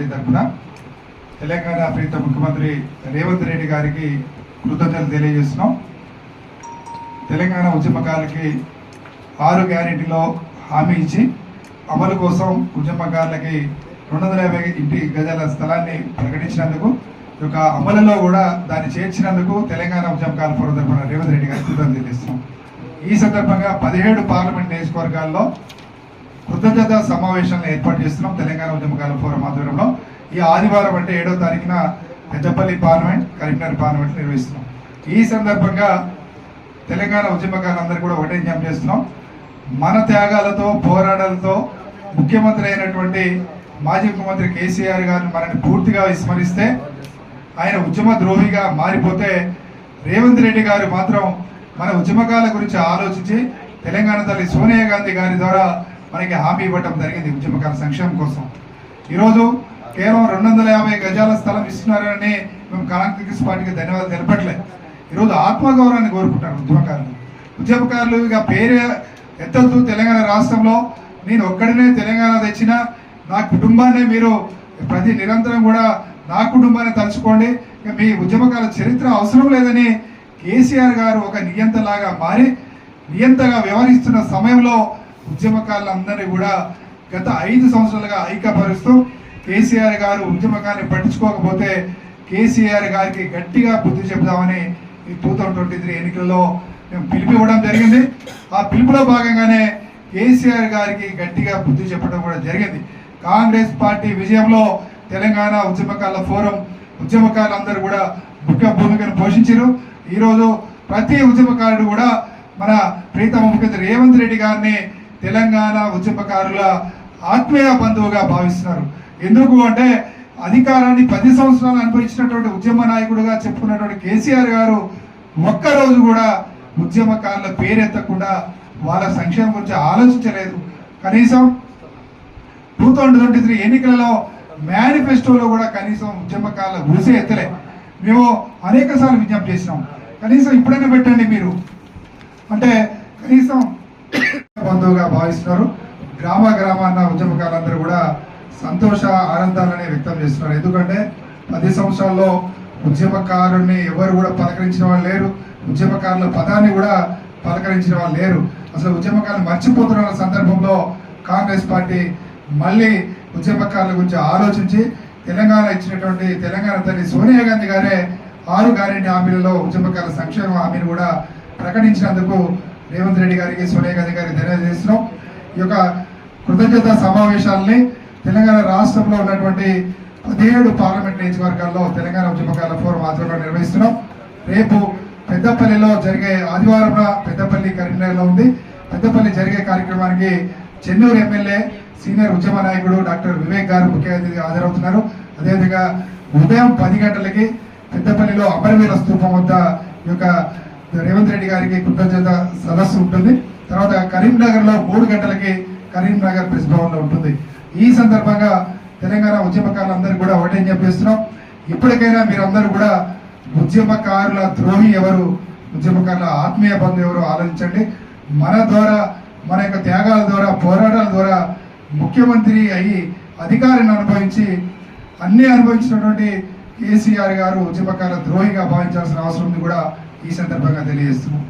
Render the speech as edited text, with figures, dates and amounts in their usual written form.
Committee తరఫున తెలంగాణ ప్రీత ముఖ్యమంత్రి రేవంత్ రెడ్డి గారికి కృతజ్ఞతలు తెలియజేస్తున్నాం. తెలంగాణ ఉద్యమకారులకి 6 గ్యారెంటీలో హామీ ఇచ్చి అమలు కోసం ఉద్యమకారులకి 250 ఇంటి గజాల స్థలాన్ని ప్రకటించినందుకు, ఈ యొక్క అమలులో కూడా దాన్ని చేర్చినందుకు తెలంగాణ ఉద్యమకారుల ఫోరం తరఫున రేవంత్ రెడ్డి గారికి కృతజ్ఞతలు తెలియజేస్తున్నాం. ఈ సందర్భంగా 17 పార్లమెంట్ నియోజకవర్గాల్లో కృతజ్ఞత సమావేశాలను ఏర్పాటు చేస్తున్నాం. తెలంగాణ ఉద్యమకారుల ఫోరం ఆధ్వర్యంలో ఈ ఆదివారం అంటే 7వ తారీఖున పెద్దపల్లి పార్లమెంట్, కరీంనగర్ పార్లమెంట్ నిర్వహిస్తున్నాం. ఈ సందర్భంగా తెలంగాణ ఉద్యమకారులందరూ కూడా ఒకటే విజ్ఞప్తి చేస్తున్నాం. మన త్యాగాలతో పోరాటాలతో ముఖ్యమంత్రి అయినటువంటి మాజీ ముఖ్యమంత్రి కేసీఆర్ గారిని మనని పూర్తిగా విస్మరిస్తే, ఆయన ఉద్యమ ద్రోహిగా మారిపోతే, రేవంత్ రెడ్డి గారు మాత్రం మన ఉద్యమకాల గురించి ఆలోచించి తెలంగాణ తల్లి సోనియా గాంధీ గారి ద్వారా మనకి హామీ ఇవ్వటం జరిగింది ఉద్యమకాల సంక్షేమం కోసం. ఈరోజు కేవలం 250 గజాల స్థలం ఇస్తున్నారని మేము కాంగ్రెస్ పార్టీకి ధన్యవాదాలు తెలపట్లేదు. ఈరోజు ఆత్మగౌరవాన్ని కోరుకుంటారు ఉద్యమకారులు. ఇక పేరు ఎత్తొద్దు. తెలంగాణ రాష్ట్రంలో నేను ఒక్కడినే తెలంగాణ తెచ్చినా నా కుటుంబాన్ని మీరు నిరంతరం కూడా నా కుటుంబాన్ని తలుచుకోండి, ఇక మీ ఉద్యమకాల చరిత్ర అవసరం లేదని కేసీఆర్ గారు ఒక నియంతలాగా మారి నియంతగా వ్యవహరిస్తున్న సమయంలో ఉద్యమకారులందరినీ కూడా గత 5 సంవత్సరాలుగా ఐక్యపరుస్తూ కేసీఆర్ గారు ఉద్యమకాన్ని పట్టించుకోకపోతే కేసీఆర్ గారికి గట్టిగా బుద్ధి చెప్దామని ఈ 2023 ఎన్నికల్లో మేము పిలుపు ఇవ్వడం జరిగింది. ఆ పిలుపులో భాగంగానే కేసీఆర్ గారికి గట్టిగా బుద్ధి చెప్పడం కూడా జరిగింది. కాంగ్రెస్ పార్టీ విజయంలో తెలంగాణ ఉద్యమకారుల ఫోరం ఉద్యమకారులందరూ కూడా ముఖ్య భూమికను పోషించారు. ఈరోజు ప్రతి ఉద్యమకారుడు కూడా మన ప్రీతమ ముఖ్యమంత్రి రేవంత్ రెడ్డి గారిని తెలంగాణ ఉద్యమకారుల ఆత్మీయ బంధువుగా భావిస్తున్నారు. ఎందుకు అంటే అధికారాన్ని 10 సంవత్సరాలు అనుభవించినటువంటి ఉద్యమ నాయకుడిగా చెప్పుకున్నటువంటి కేసీఆర్ గారు ఒక్కరోజు కూడా ఉద్యమకారుల పేరెత్తకుండా వాళ్ళ సంక్షేమం గురించి ఆలోచించలేదు. కనీసం 2023 ఎన్నికలలో మేనిఫెస్టోలో కూడా కనీసం ఉద్యమకారుల ఊసే ఎత్తలే. మేము అనేక సార్లు విజ్ఞప్తి చేసినాం, కనీసం ఇప్పుడైనా పెట్టండి మీరు అంటే కనీసం బంధువుగా భావిస్తున్నారు. గ్రామాన్న ఉద్యమకారులందరూ కూడా సంతోష ఆనందాలని వ్యక్తం చేస్తున్నారు. ఎందుకంటే 10 సంవత్సరాల్లో ఉద్యమకారుల్ని ఎవరు కూడా పలకరించిన వాళ్ళు లేరు, ఉద్యమకారుల పదాన్ని కూడా పలకరించిన వాళ్ళు లేరు. అసలు ఉద్యమకారులు మర్చిపోతున్న సందర్భంలో కాంగ్రెస్ పార్టీ మళ్ళీ ఉద్యమకారుల గురించి ఆలోచించి తెలంగాణ ఇచ్చినటువంటి తెలంగాణ తల్లి సోనియా గాంధీ గారే 6 గ్యారెంటీ హామీలలో ఉద్యమకారుల సంక్షేమ హామీని కూడా ప్రకటించినందుకు రేవంత్ రెడ్డి గారికి సోనియా గాంధీ గారికి ధన్యవాదాలు చేస్తున్నాం. ఈ యొక్క కృతజ్ఞత సమావేశాలని తెలంగాణ రాష్ట్రంలో ఉన్నటువంటి 17 పార్లమెంట్ నియోజకవర్గాల్లో తెలంగాణ ఉద్యమకారుల ఫోరం ఆధ్వర్యంలో నిర్వహిస్తున్నాం. రేపు పెద్దపల్లిలో జరిగే ఆదివారం పెద్దపల్లి కరీంనగర్లో ఉంది. పెద్దపల్లి జరిగే కార్యక్రమానికి చెన్నూరు ఎమ్మెల్యే సీనియర్ ఉద్యమ నాయకుడు డాక్టర్ వివేక్ గారు ముఖ్య అతిథిగా హాజరవుతున్నారు. అదేవిధంగా ఉదయం 10 గంటలకి పెద్దపల్లిలో అమరవీర స్తూపం వద్ద ఈ యొక్క రేవంత్ రెడ్డి గారికి కృతజ్ఞత సదస్సు ఉంటుంది. తర్వాత కరీంనగర్లో 3 గంటలకి కరీంనగర్ ప్రెస్ భవన్లో ఉంటుంది. ఈ సందర్భంగా తెలంగాణ ఉద్యమకారులందరూ కూడా ఒకటే చెప్పేస్తున్నాం, ఇప్పటికైనా మీరందరూ కూడా ఉద్యమకారుల ద్రోహి ఎవరు, ఉద్యమకారుల ఆత్మీయ బంధు ఎవరు ఆలోచించండి. మన ద్వారా, మన యొక్క త్యాగాల ద్వారా, పోరాటాల ద్వారా ముఖ్యమంత్రి అయ్యి అధికారాన్ని అనుభవించి అన్నీ అనుభవించినటువంటి కేసీఆర్ గారు ఉద్యమకారుల ద్రోహిగా భావించాల్సిన అవసరం ఉంది కూడా ఈ సందర్భంగా తెలియజేస్తున్నాం.